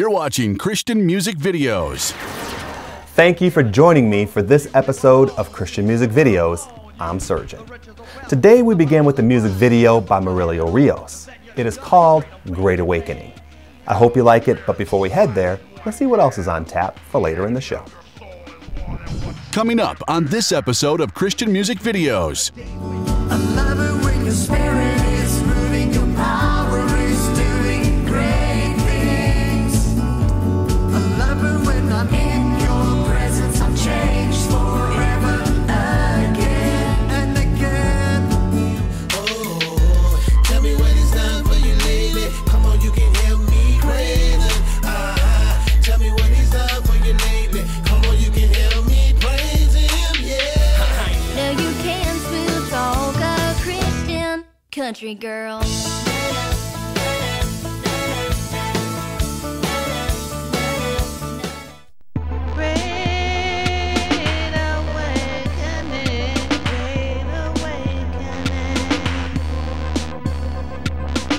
You're watching Christian Music Videos. Thank you for joining me for this episode of Christian Music Videos. I'm Surgeon. Today we begin with the music video by Murillo Rios. It is called Great Awakening. I hope you like it, but before we head there, let's see what else is on tap for later in the show. Coming up on this episode of Christian Music Videos. I love it when your spirit is moving, your power is doing great things. I love it when I'm in your presence, I'm changed forever again and again. Oh, tell me what it's done for you lately. Come on, you can help me praising. Tell me what he's done for you lately. Come on, you can help me praise him, yeah. Now you can smooth talk a Christian country girl.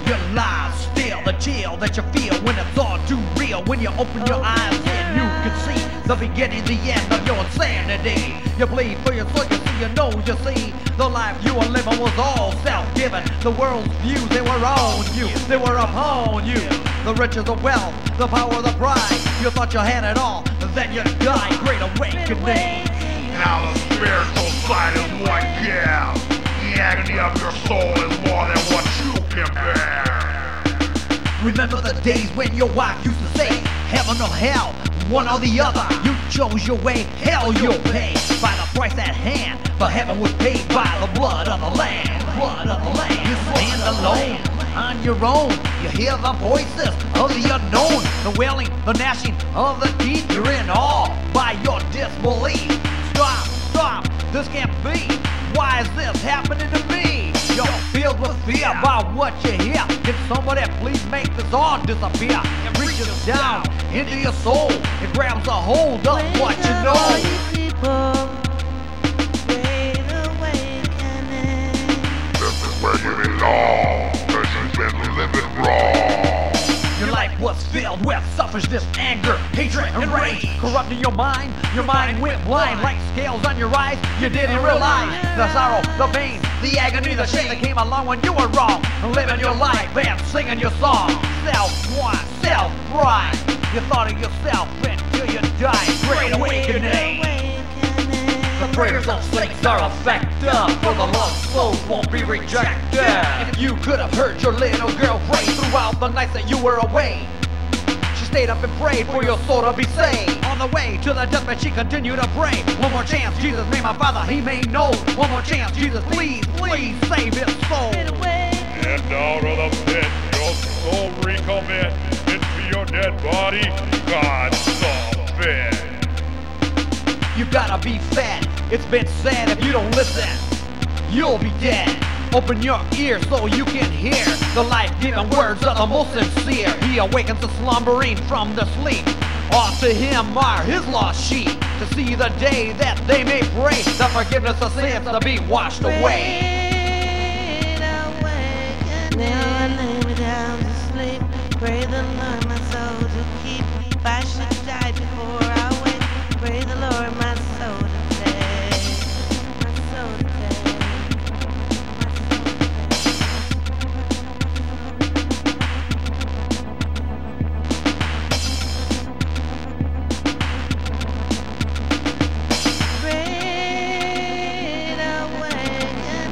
Your lies still the chill that you feel when it's all too real. When you open your eyes and you can see the beginning, the end of your insanity. You bleed for your soul, you see, you know, you see. The life you were living was all self-given. The world's views, they were on you, they were upon you. The riches, the wealth, the power, the pride. You thought you had it all, then you died. Great awakening. Now the spiritual side is what gives. The agony of your soul is more than what you can bear. Remember the days when your wife used to say, heaven or hell, one or the other. You chose your way, hell you'll pay. By the price at hand, but heaven was paid by the blood of the Lamb. Blood of the Lamb. You stand alone, on your own. You hear the voices of the unknown. The wailing, the gnashing of the teeth. You're in awe by your disbelief. Stop, this can't be. Why is this happening to me? You're filled with fear about what you hear. Can somebody please make this all disappear? It reaches down into your soul. It grabs a hold of what you know. This is where you belong, 'cause you've been living wrong. Your life was filled with selfishness, anger, hatred, and rage. Corrupting your mind went blind like scales on your eyes. You didn't realize the sorrow, the pain, the agony, the shame that came along when you were wrong. Living your life and singing your song. Self-want, self-pride. You thought of yourself until you died. Great awakening. The prayers of saints are effective, for the lost souls won't be rejected. If you could have heard your little girl pray throughout the nights that you were away. She stayed up and prayed for your soul to be saved. On the way to the deathbed she continued to pray. One more chance, Jesus, may my Father, he may know. One more chance, Jesus, please, please save his soul. And out of the pit, your soul recommit. Into your dead body, God saw fit. You gotta be fed. It's been said, if you don't listen, you'll be dead. Open your ears so you can hear the life-giving words of the most sincere. He awakens the slumbering from the sleep. Off to him are his lost sheep, to see the day that they may pray, the forgiveness of sins to be washed away. Now I lay me down to sleep. Pray the Lord my soul to keep. If I should die before I wake, pray the Lord my soul to take. My soul to Great awakening.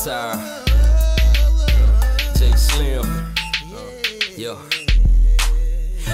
Satire. Jake Slim. Yeah.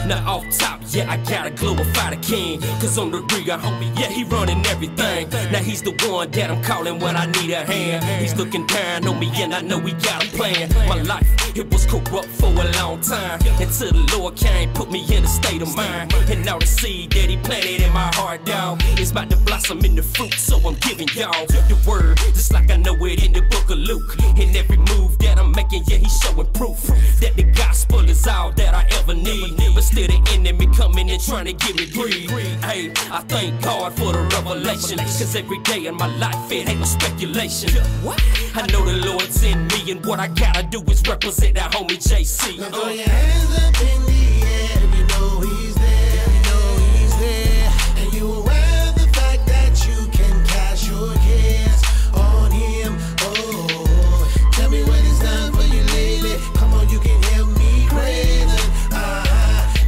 Now off top, yeah, I gotta glorify the king. Cause on the real, homie, yeah, he running everything. Now he's the one that I'm calling when I need a hand. He's looking down on me and I know he got a plan. My life, it was corrupt for a long time, until the Lord came, put me in a state of mind. And now the seed that he planted in my heart, dog, is about to blossom in the fruit. So I'm giving y'all the word, just like I know it in the book of Luke. In every move that I'm making, yeah, he's showing proof that the gospel is all that I ever need. But still the enemy coming and trying to give me greed. Hey, I thank God for the revelation, cause every day in my life it ain't no speculation. I know the Lord's in me, and what I gotta do is represent that homie JC. Now throw your hands up in the air if you know he's there. If you know he's there. And you aware of the fact that you can cast your cares on him. Oh, tell me what he's done for you lately. Come on, you can hear me praising.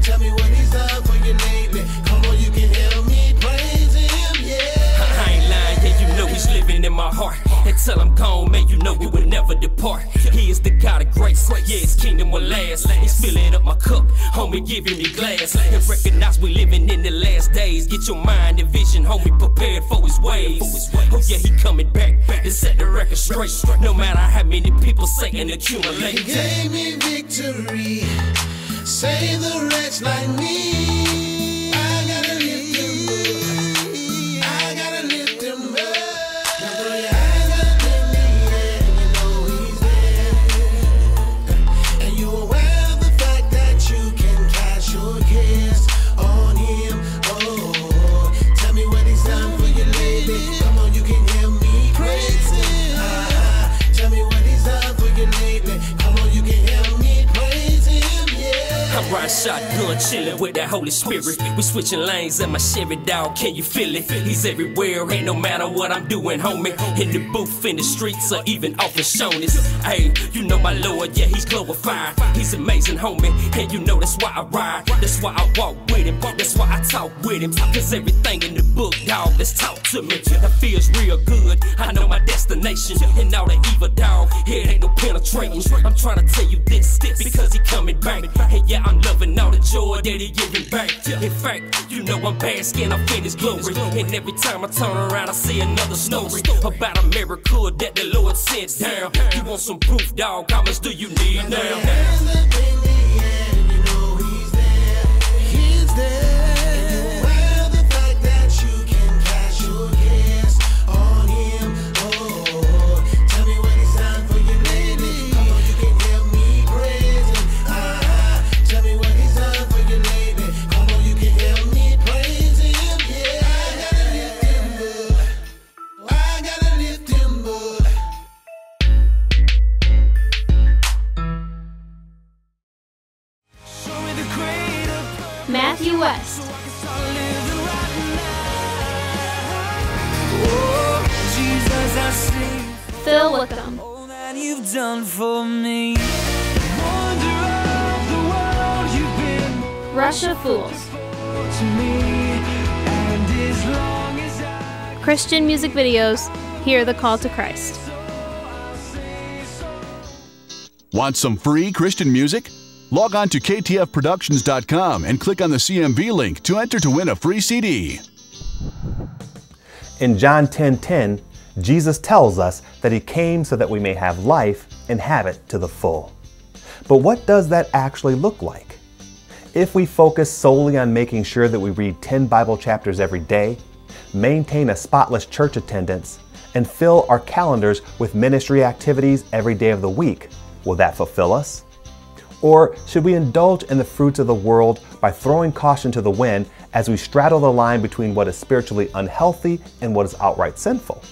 Tell me what he's done for you lately. Come on, you can hear me praising him, yeah. I ain't lying, yeah, you know he's living in my heart. Until I'm gone, man, you know he will never depart. He is the God of grace, yeah, his kingdom will last. He's filling up my cup, homie, giving me glass. And recognize we living in the last days. Get your mind and vision, homie, prepared for his ways. Oh yeah, he coming back to set the record straight. No matter how many people say and accumulate. He gave me victory, save the wretch like me. I gotta lift him up. I gotta lift him up. Now throw your hands up in the air and you know he's there. And you aware of the fact that you can cast your cares on him. Oh, tell me what he's done for you lately. Come on, you can hear me praising. Tell me what he's done for you lately. Come on, you can hear me praising him, yeah. I ride shotgun, chillin' with that Holy Spirit. We switching lanes in my Chevy, dog, can you feel it? He's everywhere, ain't no matter what I'm doing, homie. In the booth, in the streets, or even off the shoulders. Hey, you know my Lord, yeah, he's glorified. He's amazing, homie, and you know that's why I ride. That's why I walk with him, that's why I talk with him. Cause everything in the book, dog, let's talk to me. That feels real good, I know my destination. And all the evil, dog, here ain't no penetrating. I'm trying to tell you this, because he coming back. And yeah, I'm loving all the joy that he giving back. In fact, you know I'm basking up in his glory. And every time I turn around, I see another story about a miracle that the Lord sent down. You want some proof, dog? How much do you need now? Hands up in the air and you know he's there. He's there. And you aware of the fact that you can cast your cares on him. Oh, tell me what he's done for you lately. Come on, you can hear me praising. Tell me what he's done for you lately. Come on, you can hear me praising him, yeah. I gotta lift him up. Show me the creator. Matthew West. Oh, Jesus, I see Phil Wickham. all that you've done for me. Wonder of the world you've been Russia Fools. to me. And as long as I Christian music videos. Hear the call to Christ. Want some free Christian music? Log on to ktfproductions.com and click on the CMV link to enter to win a free CD. In John 10:10, Jesus tells us that he came so that we may have life and have it to the full. But what does that actually look like? If we focus solely on making sure that we read 10 Bible chapters every day, maintain a spotless church attendance, and fill our calendars with ministry activities every day of the week, will that fulfill us? Or should we indulge in the fruits of the world by throwing caution to the wind as we straddle the line between what is spiritually unhealthy and what is outright sinful?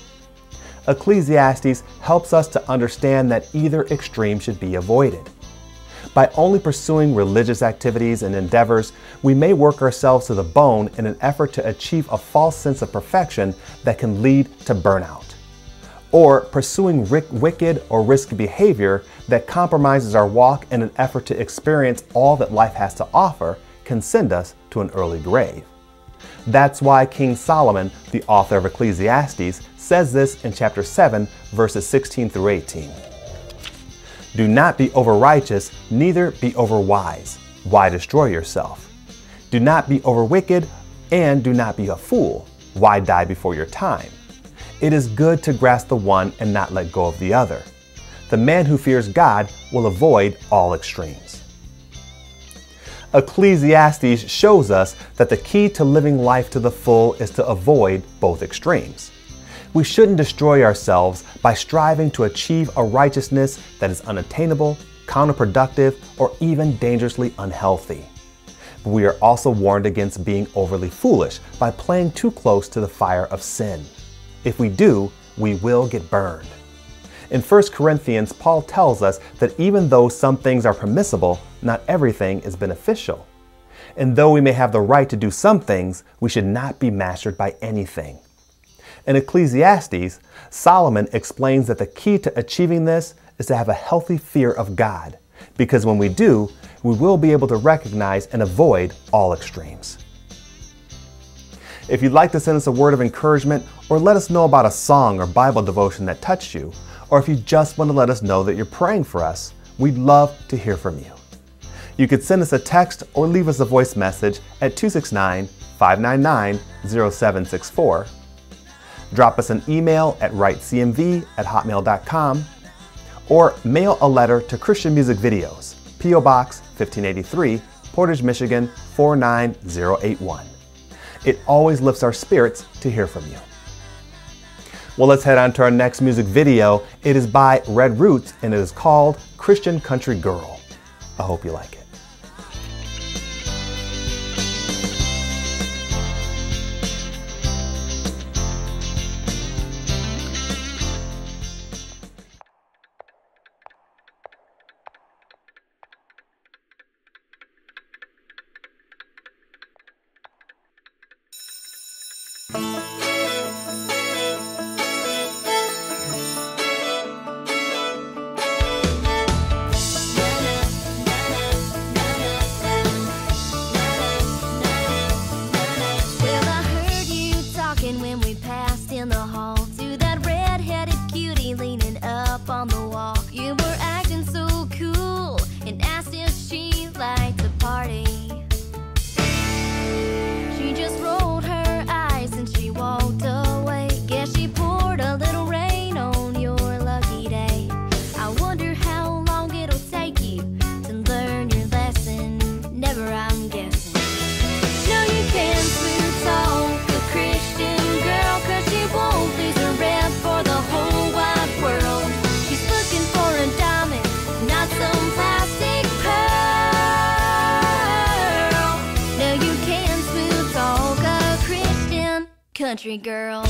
Ecclesiastes helps us to understand that either extreme should be avoided. By only pursuing religious activities and endeavors, we may work ourselves to the bone in an effort to achieve a false sense of perfection that can lead to burnout. Or pursuing wicked or risky behavior that compromises our walk in an effort to experience all that life has to offer can send us to an early grave. That's why King Solomon, the author of Ecclesiastes, says this in chapter 7, verses 16 through 18. Do not be over-righteous, neither be over-wise. Why destroy yourself? Do not be over-wicked, and do not be a fool. Why die before your time? It is good to grasp the one and not let go of the other. The man who fears God will avoid all extremes. Ecclesiastes shows us that the key to living life to the full is to avoid both extremes. We shouldn't destroy ourselves by striving to achieve a righteousness that is unattainable, counterproductive, or even dangerously unhealthy. But we are also warned against being overly foolish by playing too close to the fire of sin. If we do, we will get burned. In 1 Corinthians, Paul tells us that even though some things are permissible, not everything is beneficial. And though we may have the right to do some things, we should not be mastered by anything. In Ecclesiastes, Solomon explains that the key to achieving this is to have a healthy fear of God, because when we do, we will be able to recognize and avoid all extremes. If you'd like to send us a word of encouragement or let us know about a song or Bible devotion that touched you, or if you just want to let us know that you're praying for us, we'd love to hear from you. You could send us a text or leave us a voice message at 269-599-0764. Drop us an email at writecmv@hotmail.com, or mail a letter to Christian Music Videos, P.O. Box 1583, Portage, Michigan 49081. It always lifts our spirits to hear from you. Well, let's head on to our next music video. It is by Red Roots and it is called Christian Country Girl. I hope you like it. When we passed in the hall to that red-headed cutie leaning up on the wall, you were acting so cool and asked if she liked to party. She just rolled her eyes and she walked away. Guess she poured a little rain on your lucky day. I wonder how long it'll take you to learn your lesson. Never, I'm guessing. No, you can't smooth talk a Christian girl, 'cause she won't lose her rep for the whole wide world. She's looking for a diamond, not some plastic pearl. No, you can't smooth talk a Christian country girl.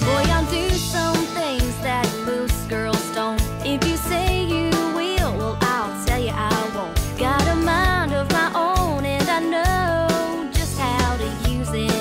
Boy, I'll do some things that most girls don't. If you say you will, well, I'll tell you I won't. Got a mind of my own and I know just how to use it.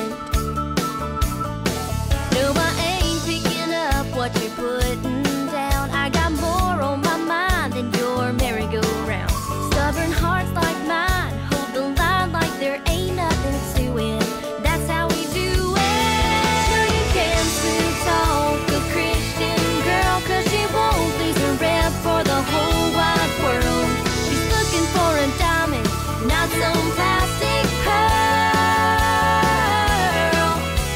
No, I ain't picking up what you're putting down. I got more on my mind than your merry-go-round. Stubborn hearts like mine hold the line like there ain't nothing to it. That's how we do it. No, you can't smooth talk a Christian girl, 'cause she won't lose her rep for the whole wide world. She's looking for a diamond, not some plastic pearl.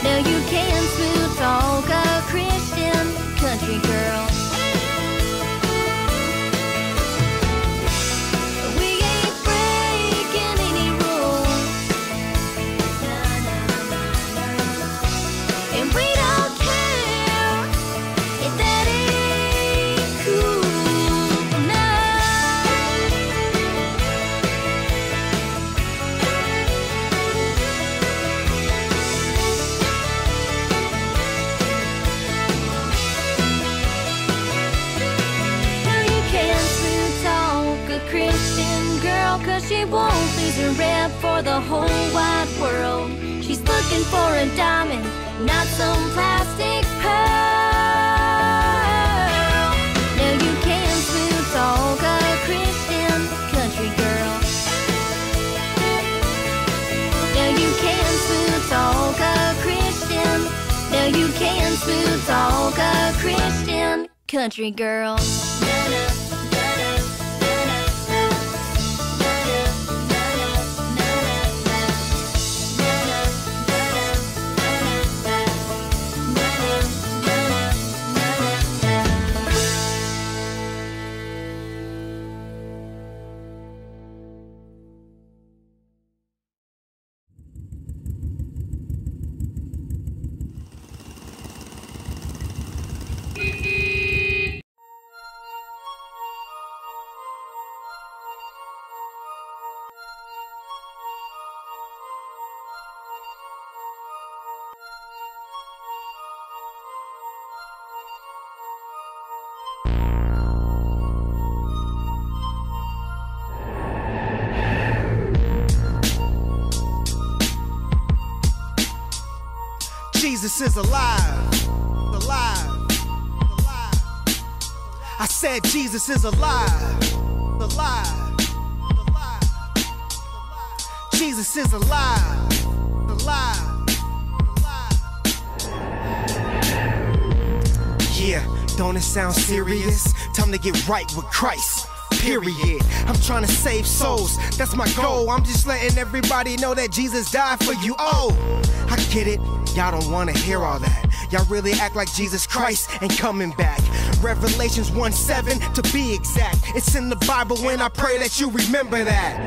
No, you can't smooth talk a Christian country girl. We ain't breaking any rules, and we don't care if that ain't cool. No. No, you can't smooth talk a Christian girl, 'cause she won't lose her rep for the whole wide world. She's looking for a diamond, not some plastic pearl. No, you can't smooth talk a Christian a Christian country girl. Jesus is alive, alive, alive. I said Jesus is alive, alive, alive. Jesus is alive, alive, alive. Yeah, don't it sound serious? Time to get right with Christ. Period. I'm trying to save souls, that's my goal. I'm just letting everybody know that Jesus died for you. Oh, I get it, y'all don't wanna hear all that. Y'all really act like Jesus Christ ain't coming back. Revelations 1:7 to be exact. It's in the Bible and I pray that you remember that.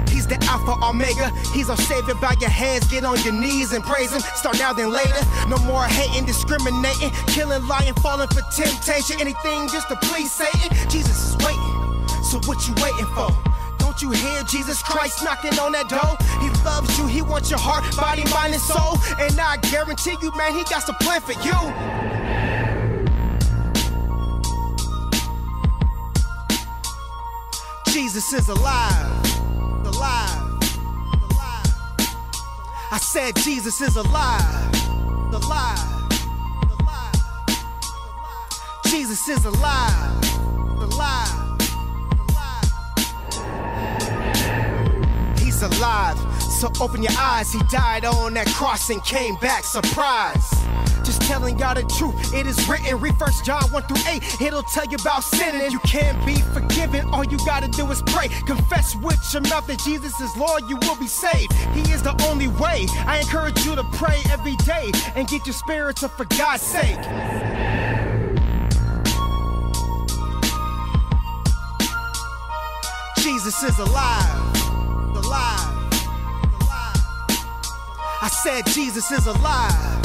He's the Alpha Omega, he's our savior. Bow your heads, get on your knees and praise him. Start now then later. No more hating, discriminating, killing, lying, falling for temptation. Anything just to please Satan. Jesus is waiting, so what you waiting for? Don't you hear Jesus Christ knocking on that door? He loves you, he wants your heart, body, mind, and soul. And I guarantee you, man, he got a plan for you. Jesus is alive, alive, alive. I said Jesus is alive, alive, alive. Jesus is alive, alive, alive. He's alive, so open your eyes. He died on that cross and came back, surprise. Just telling y'all the truth, it is written. Read 1 John 1-8, it'll tell you about sinning. You can't be forgiven, all you gotta do is pray. Confess with your mouth that Jesus is Lord, you will be saved. He is the only way. I encourage you to pray every day and get your spirits up for God's sake. Jesus is alive, alive, alive. I said Jesus is alive,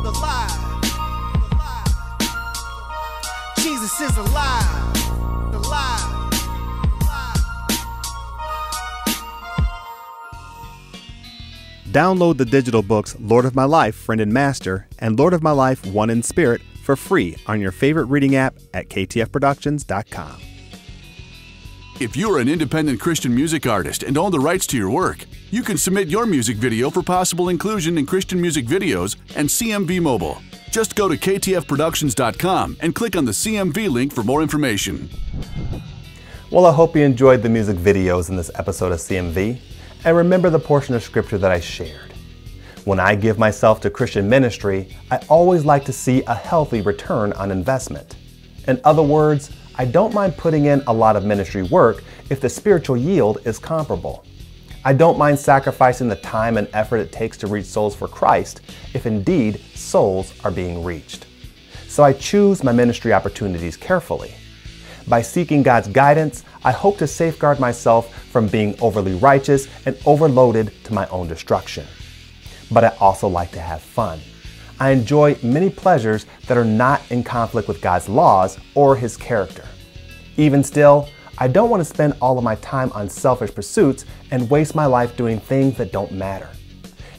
alive, alive. Jesus is alive, alive, alive. Download the digital books Lord of My Life, Friend and Master, and Lord of My Life, One in Spirit for free on your favorite reading app at ktfproductions.com. If you're an independent Christian music artist and own the rights to your work, you can submit your music video for possible inclusion in Christian music videos and CMV Mobile. Just go to ktfproductions.com and click on the CMV link for more information. Well, I hope you enjoyed the music videos in this episode of CMV, and remember the portion of scripture that I shared. When I give myself to Christian ministry, I always like to see a healthy return on investment. In other words, I don't mind putting in a lot of ministry work if the spiritual yield is comparable. I don't mind sacrificing the time and effort it takes to reach souls for Christ if indeed souls are being reached. So I choose my ministry opportunities carefully. By seeking God's guidance, I hope to safeguard myself from being overly righteous and overloaded to my own destruction. But I also like to have fun. I enjoy many pleasures that are not in conflict with God's laws or His character. Even still, I don't want to spend all of my time on selfish pursuits and waste my life doing things that don't matter.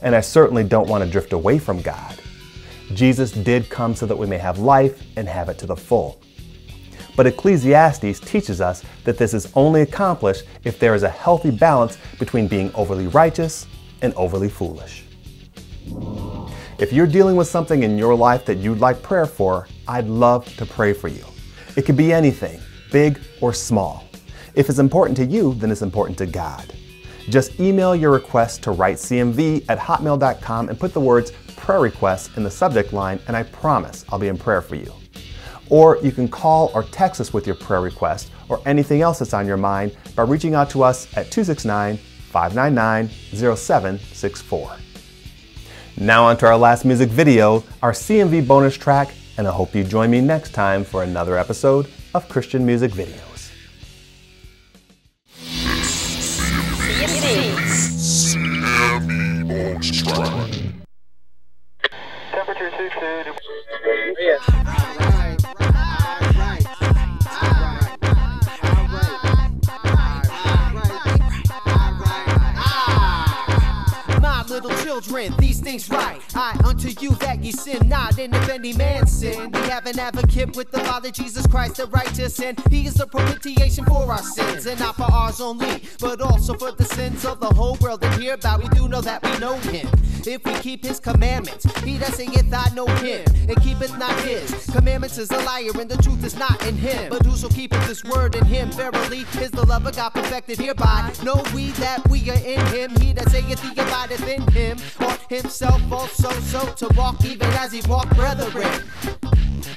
And I certainly don't want to drift away from God. Jesus did come so that we may have life and have it to the full. But Ecclesiastes teaches us that this is only accomplished if there is a healthy balance between being overly righteous and overly foolish. If you're dealing with something in your life that you'd like prayer for, I'd love to pray for you. It could be anything, big or small. If it's important to you, then it's important to God. Just email your request to writecmv@hotmail.com and put the words prayer request in the subject line, and I promise I'll be in prayer for you. Or you can call or text us with your prayer request or anything else that's on your mind by reaching out to us at 269-599-0764. Now on to our last music video, our CMV bonus track, and I hope you join me next time for another episode of Christian Music Videos. Temperature 62. Little children, these things right. I unto you that ye sin not, and if any man sin, we have an advocate with the Father, Jesus Christ the righteous, and he is the propitiation for our sins, and not for ours only, but also for the sins of the whole world. And hereby we do know that we know him, if we keep his commandments. He that saith I know him, and keepeth not his commandments is a liar, and the truth is not in him. But whoso keepeth this word in him, verily is the love of God perfected. Hereby know we that we are in him. He that saith he abideth in him, ought himself also so to walk even as he walked, brethren.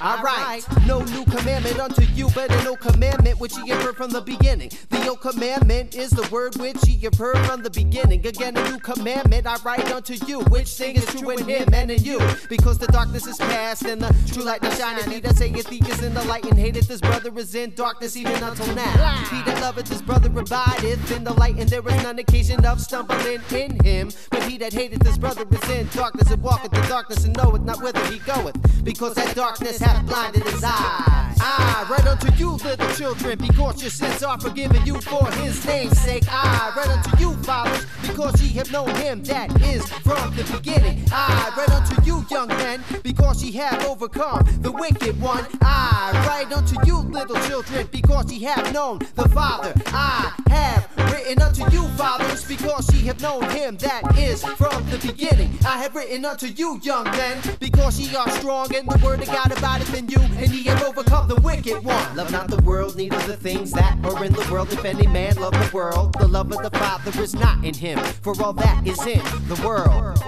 Alright, no new commandment unto you, but an old commandment which ye have heard from the beginning. The old commandment is the word which ye have heard from the beginning. Again, a new commandment I write unto you, which thing is true in him and in you. Because the darkness is past and the true light now shineth. He that saith he is in the light and hateth his brother is in darkness even until now. He that loveth his brother abideth in the light, and there is none occasion of stumbling in him. But he that hateth his brother is in darkness, and walketh in darkness, and knoweth not whither he goeth, because that darkness hath blinded his eyes. I write unto you, little children, because your sins are forgiven you for his name's sake. I write unto you, fathers, because ye have known him that is from the beginning. I write unto you, young men, because ye have overcome the wicked one. I write unto you, little children, because ye have known the Father. I have written unto you, fathers, because ye have known him that is from the beginning. I have written unto you, young men, because ye are strong, and the word of God abideth in you, and ye have overcome the wicked one. Love not the world, neither the things that are in the world. If any man love the world, the love of the Father is not in him. For all that is in the world,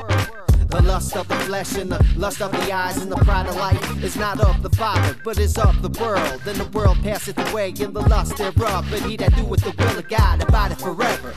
the lust of the flesh and the lust of the eyes and the pride of life is not of the Father, but is of the world. And the world passeth away in the lust thereof, but he that doeth the will of God abideth forever.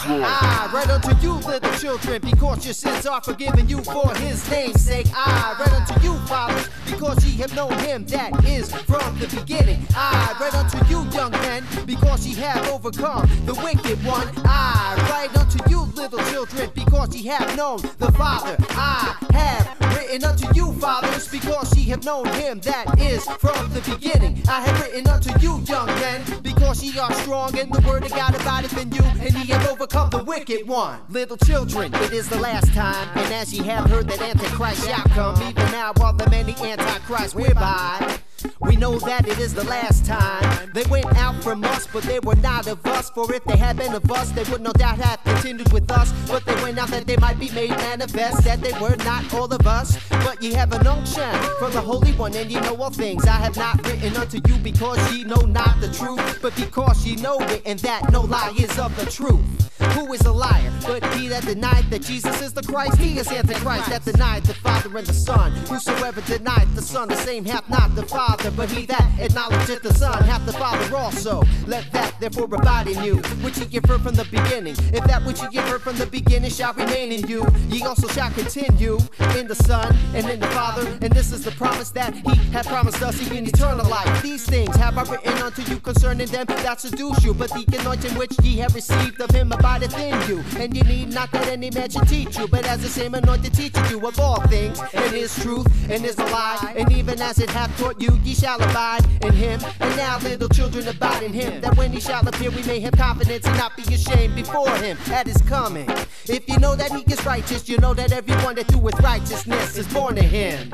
I write unto you, little children, because your sins are forgiven you for his name's sake. I write unto you, fathers, because ye have known him that is from the beginning. I write unto you, young men, because ye have overcome the wicked one. I write unto you, little children, because ye have known the Father. I have written unto you, fathers, because ye have known him that is from the beginning. I have written unto you, young men, because ye are strong, and the word of God abideth in you, and ye have overcome the wicked one. Little children, it is the last time, and as ye have heard that Antichrist shall come, even now are the many Antichrists, whereby we know that it is the last time. They went out from us, but they were not of us. For if they had been of us, they would no doubt have continued with us. But they went out that they might be made manifest, that they were not all of us. But ye have an unction from the Holy One, and ye know all things. I have not written unto you because ye know not the truth, but because ye know it, and that no lie is of the truth. Who is a liar? But he that denied that Jesus is the Christ, he is Antichrist, that denied the Father and the Son. Whosoever denied the Son, the same hath not the Father, but he that acknowledgeth the Son hath the Father also. Let that therefore abide in you, which ye have heard from the beginning. If that which ye have heard from the beginning shall remain in you, ye also shall continue in the Son and in the Father. And this is the promise that he hath promised us, even eternal life. These things have I written unto you concerning them that seduce you, but the anointing which ye have received of him abideth in you. And ye need not that any man should teach you, but as the same anointed teacheth you of all things, and is truth, and is a lie. And even as it hath taught you, ye shall abide in him. And now, little children, abide in him, that when he shall appear, we may have confidence and not be ashamed before him at his coming. If you know that he is righteous, you know that everyone that doeth righteousness is born of him.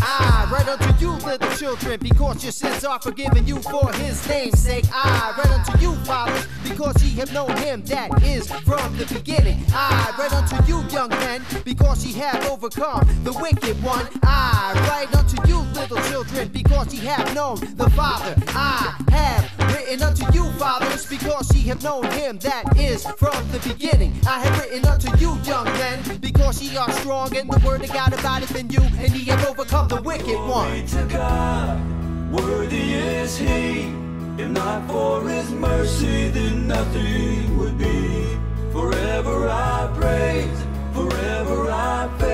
I write unto you, little children, because your sins are forgiven you for his name's sake. I write unto you, fathers, because ye have known him that is from the beginning. I write unto you, young men, because ye have overcome the wicked one. I write unto you, little children, because ye have known the Father. I have written written unto you, fathers, because ye have known him that is from the beginning. I have written unto you, young men, because ye are strong, and the word of God abideth in you, and ye have overcome the wicked one. Glory to God, worthy is he. If not for his mercy, then nothing would be. Forever I praise, forever I praise.